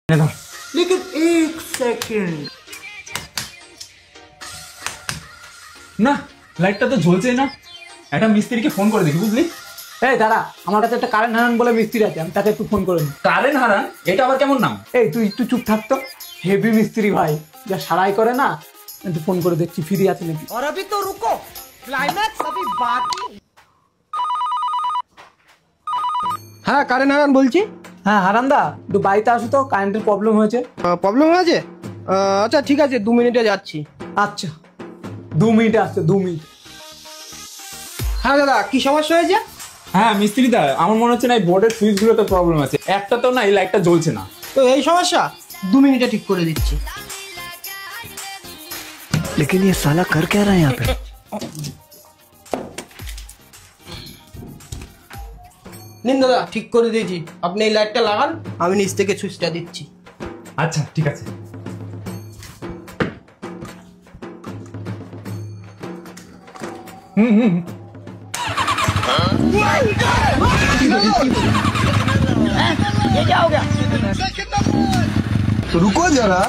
लेकिन एक सेकंड না, লাইটটা তো জ্বলছেই না। একটা মিস্ত্রিকে ফোন করে দেখি, বুঝলি? এই দাঁড়া, আমার কাছে একটা কারেন্ট হারান বলে মিস্ত্রি আছে, আমি তাকে একটু ফোন করে নিই। কারেন্ট হারান? এটা আবার কেমন নাম? এই তুই একটু চুপ থাকতো, হেভি মিস্ত্রি ভাই, যা সারাই করে না। একটু ফোন করে দেখছি ফ্রি আছে নাকি। और अभी तो रुको, क्लाइमैक्स अभी बाकी। হ্যাঁ কারেন্ট হারান বলছি। হ্যাঁ হারান্দা, একটু বাড়িতে আসো তো, কারেন্টের প্রবলেম হয়েছে। প্রবলেম হয়েছে? আচ্ছা ঠিক আছে, 2 মিনিটে যাচ্ছি। আচ্ছা 2 মিনিটে আসছে, 2 মিনিট। হ্যাঁ দাদা, কি সমস্যা হয়েছে? হ্যাঁ মিস্ত্রিদা, আমার মনে হচ্ছে না এই বোর্ডের সুইচগুলোতে প্রবলেম আছে। একটা তো না, এই লাইটটা জ্বলছে না। তো এই সমস্যা 2 মিনিটে ঠিক করে দিচ্ছি। लेकिन ये साला कर क्या रहा है यहाँ पे? নিন দাদা, ঠিক করে দিয়েছি। আপনি এই লাইটটা লাগান, আমি নিচ থেকে সুইচটা দিচ্ছি। আচ্ছা ঠিক আছে। ये क्या हो गया? रुको जरा।